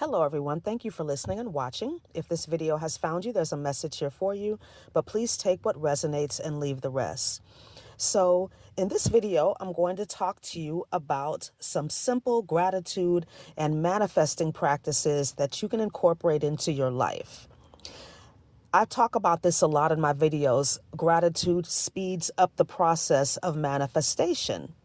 Hello, everyone. Thank you for listening and watching. If this video has found you, there's a message here for you, but please take what resonates and leave the rest. So in this video, I'm going to talk to you about some simple gratitude and manifesting practices that you can incorporate into your life. I talk about this a lot in my videos. Gratitude speeds up the process of manifestation.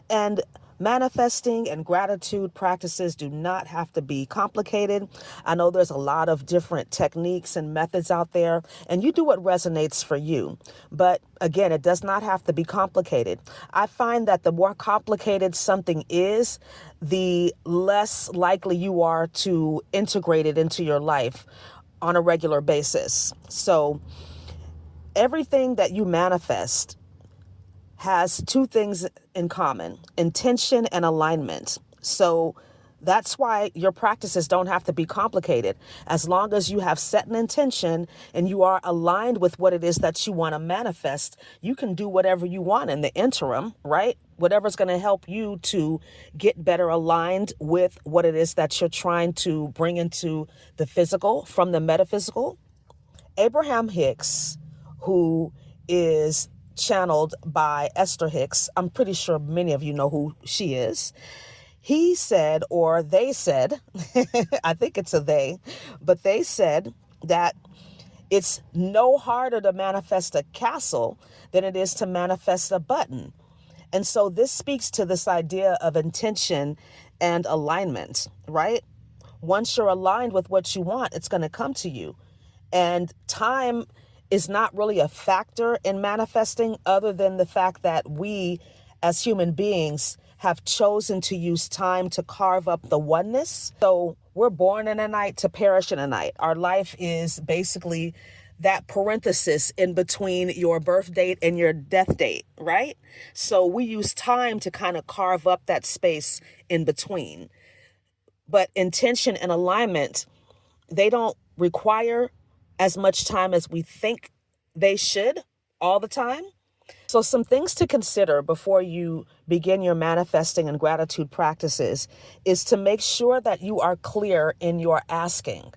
And manifesting and gratitude practices do not have to be complicated. I know there's a lot of different techniques and methods out there, and you do what resonates for you. But again, it does not have to be complicated. I find that the more complicated something is, the less likely you are to integrate it into your life on a regular basis. So everything that you manifest has two things in common: intention and alignment. So that's why your practices don't have to be complicated. As long as you have set an intention and you are aligned with what it is that you want to manifest, you can do whatever you want in the interim, right? Whatever's going to help you to get better aligned with what it is that you're trying to bring into the physical from the metaphysical. Abraham Hicks, who is channeled by Esther Hicks, I'm pretty sure many of you know who she is. He said, or they said, I think it's a they, but they said that it's no harder to manifest a castle than it is to manifest a button. And so this speaks to this idea of intention and alignment, right? Once you're aligned with what you want, it's going to come to you. And time is not really a factor in manifesting, other than the fact that we as human beings have chosen to use time to carve up the oneness. So we're born in a night to perish in a night. Our life is basically that parenthesis in between your birth date and your death date, right? So we use time to kind of carve up that space in between. But intention and alignment, they don't require as much time as we think they should all the time. So some things to consider before you begin your manifesting and gratitude practices is to make sure that you are clear in your asking.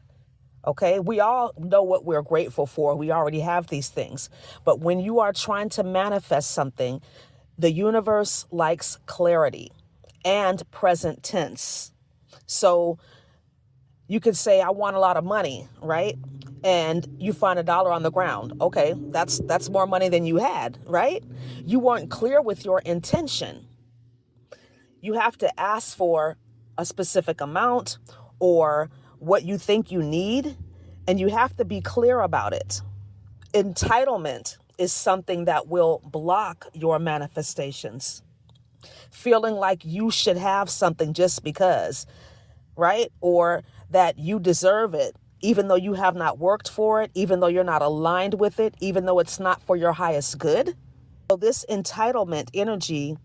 Okay, we all know what we're grateful for. We already have these things. But when you are trying to manifest something, the universe likes clarity and present tense. So you could say, I want a lot of money, right? And you find $1 on the ground. Okay, that's more money than you had, right? You weren't clear with your intention. You have to ask for a specific amount or what you think you need, and you have to be clear about it. Entitlement is something that will block your manifestations. Feeling like you should have something just because, right? Or that you deserve it, even though you have not worked for it, even though you're not aligned with it, even though it's not for your highest good. So this entitlement energy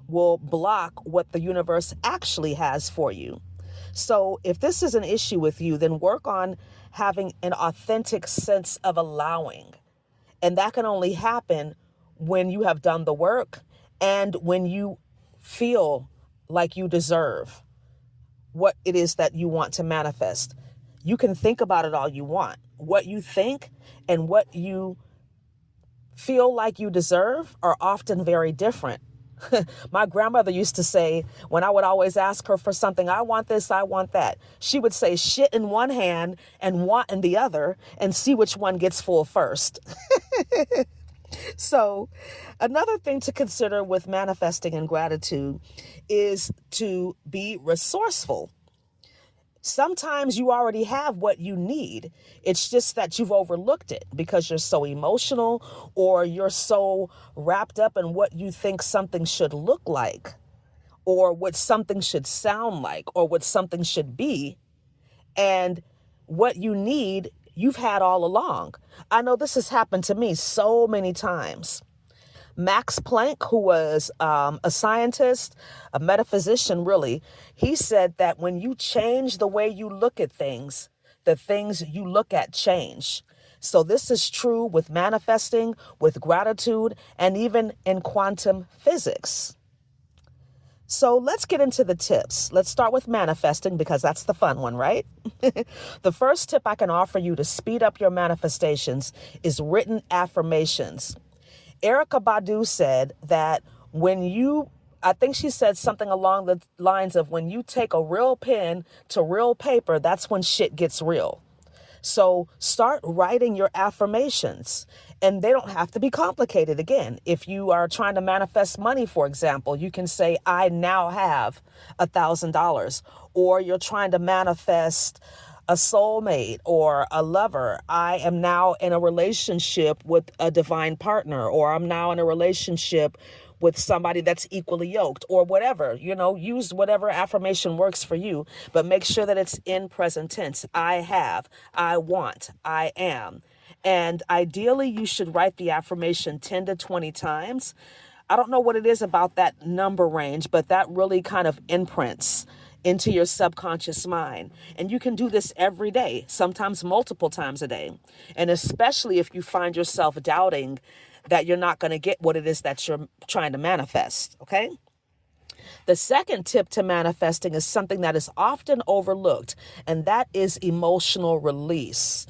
will block what the universe actually has for you. So if this is an issue with you, then work on having an authentic sense of allowing. And that can only happen when you have done the work and when you feel like you deserve what it is that you want to manifest. You can think about it all you want. What you think and what you feel like you deserve are often very different. My grandmother used to say, when I would always ask her for something, I want this, I want that, she would say shit in one hand and want in the other, and see which one gets full first. So another thing to consider with manifesting and gratitude is to be resourceful. Sometimes you already have what you need. It's just that you've overlooked it because you're so emotional, or you're so wrapped up in what you think something should look like, or what something should sound like, or what something should be. And what you need, you've had all along. I know this has happened to me so many times. Max Planck, who was a scientist, a metaphysician, really, he said that when you change the way you look at things, the things you look at change. So this is true with manifesting, with gratitude, and even in quantum physics. So let's get into the tips. Let's start with manifesting because that's the fun one, right? The first tip I can offer you to speed up your manifestations is written affirmations. Erykah Badu said that I think she said something along the lines of when you take a real pen to real paper, that's when shit gets real. So start writing your affirmations, and they don't have to be complicated. Again, if you are trying to manifest money, for example, you can say, I now have $1,000, or you're trying to manifest a soulmate or a lover. I am now in a relationship with a divine partner, or I'm now in a relationship with somebody that's equally yoked, or whatever. Use whatever affirmation works for you, but make sure that it's in present tense. I have, I want, I am. And ideally, you should write the affirmation 10 to 20 times. I don't know what it is about that number range, but that really kind of imprints into your subconscious mind. And you can do this every day, sometimes multiple times a day. And especially if you find yourself doubting that you're not going to get what it is that you're trying to manifest, okay? The second tip to manifesting is something that is often overlooked, and that is emotional release.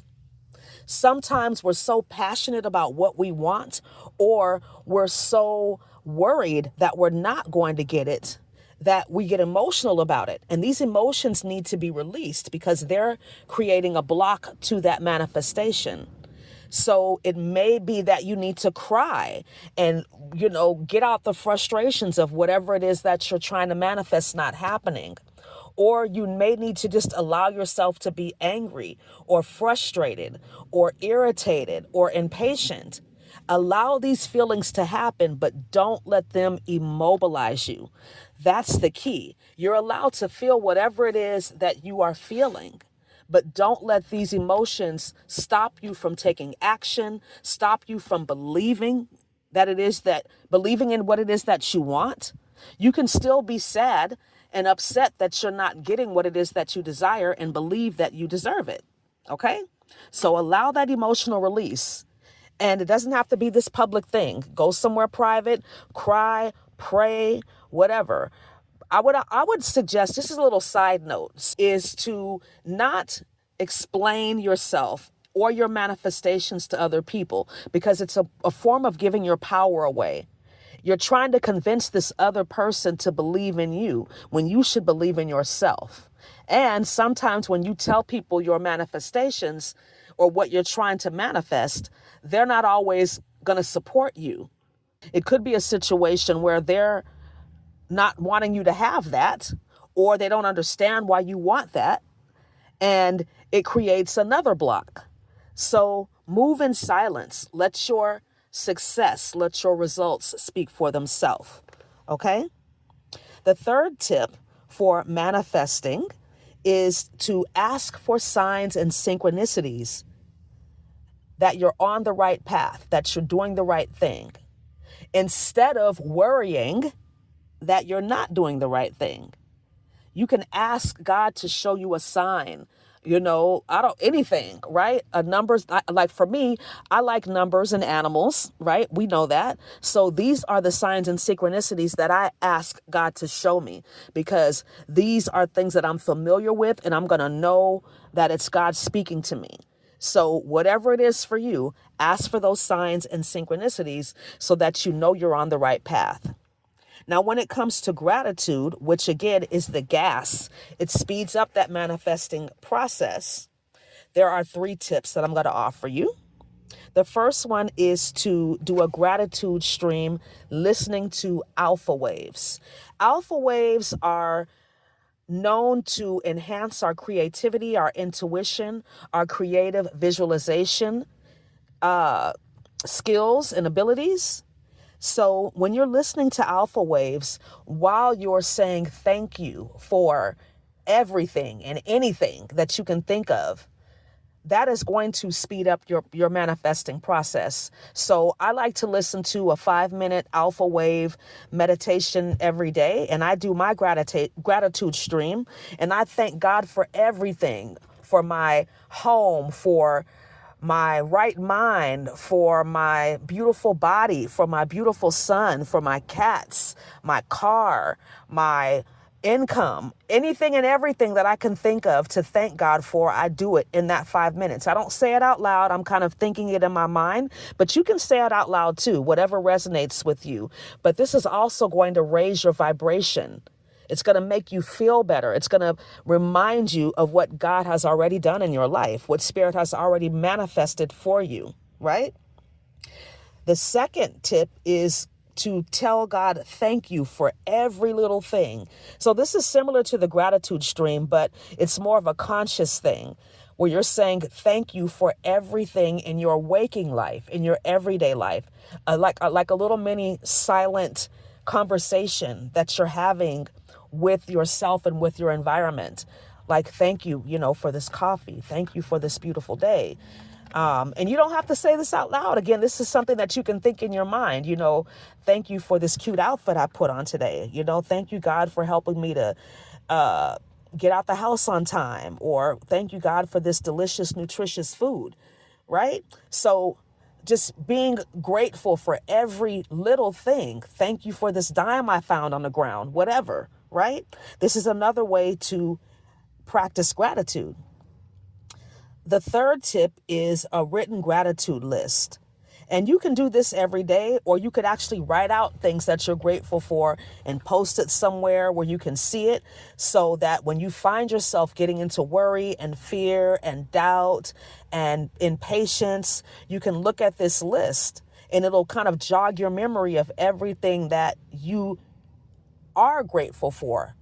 Sometimes we're so passionate about what we want, or we're so worried that we're not going to get it, that we get emotional about it. And these emotions need to be released because they're creating a block to that manifestation. So it may be that you need to cry and, get out the frustrations of whatever it is that you're trying to manifest not happening. Or you may need to just allow yourself to be angry or frustrated or irritated or impatient. Allow these feelings to happen, but don't let them immobilize you. That's the key. You're allowed to feel whatever it is that you are feeling, but don't let these emotions stop you from taking action, stop you from believing in what it is that you want. You can still be sad and upset that you're not getting what it is that you desire and believe that you deserve it. Okay? So allow that emotional release. And it doesn't have to be this public thing. Go somewhere private, cry, pray, whatever. I would suggest, this is a little side note, is to not explain yourself or your manifestations to other people, because it's a form of giving your power away. You're trying to convince this other person to believe in you when you should believe in yourself. And sometimes when you tell people your manifestations or what you're trying to manifest, they're not always going to support you. It could be a situation where they're not wanting you to have that, or they don't understand why you want that, and it creates another block. So move in silence. Let your success, let your results speak for themselves. Okay? The third tip for manifesting is to ask for signs and synchronicities that you're on the right path, that you're doing the right thing, instead of worrying that you're not doing the right thing. You can ask God to show you a sign, anything, right? Numbers, like for me, I like numbers and animals, right? We know that. So these are the signs and synchronicities that I ask God to show me, because these are things that I'm familiar with, and I'm going to know that it's God speaking to me. So whatever it is for you, ask for those signs and synchronicities so that you know you're on the right path. Now, when it comes to gratitude, which again is the gas, it speeds up that manifesting process. There are 3 tips that I'm going to offer you. The first one is to do a gratitude stream listening to alpha waves. Alpha waves are known to enhance our creativity, our intuition, our creative visualization skills and abilities. So when you're listening to alpha waves, while you're saying thank you for everything and anything that you can think of, that is going to speed up your manifesting process. So I like to listen to a 5-minute alpha wave meditation every day, and I do my gratitude stream, and I thank God for everything, for my home, for my right mind, for my beautiful body, for my beautiful son, for my cats, my car, my income, anything and everything that I can think of to thank God for, I do it in that 5 minutes. I don't say it out loud. I'm kind of thinking it in my mind, but you can say it out loud too, whatever resonates with you. But this is also going to raise your vibration. It's going to make you feel better. It's going to remind you of what God has already done in your life, what Spirit has already manifested for you, right? The second tip is to tell God thank you for every little thing. So this is similar to the gratitude stream, but it's more of a conscious thing where you're saying thank you for everything in your waking life, in your everyday life, like a little mini silent conversation that you're having with yourself and with your environment. Like, thank you, for this coffee. Thank you for this beautiful day. And you don't have to say this out loud. Again, this is something that you can think in your mind. Thank you for this cute outfit I put on today. Thank you, God, for helping me to get out the house on time. Or thank you, God, for this delicious, nutritious food, right? So just being grateful for every little thing. Thank you for this dime I found on the ground, whatever, right? This is another way to practice gratitude. The third tip is a written gratitude list. And you can do this every day, or you could actually write out things that you're grateful for and post it somewhere where you can see it, so that when you find yourself getting into worry and fear and doubt and impatience, you can look at this list and it'll kind of jog your memory of everything that you are grateful for,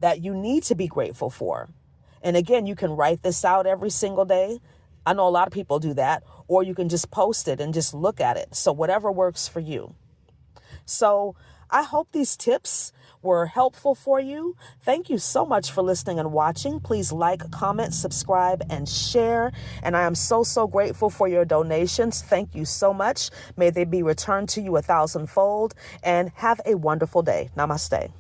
that you need to be grateful for. And again, you can write this out every single day. I know a lot of people do that, or you can just post it and just look at it. So whatever works for you. So I hope these tips were helpful for you. Thank you so much for listening and watching. Please like, comment, subscribe, and share. And I am so, so grateful for your donations. Thank you so much. May they be returned to you 1,000-fold, and have a wonderful day. Namaste.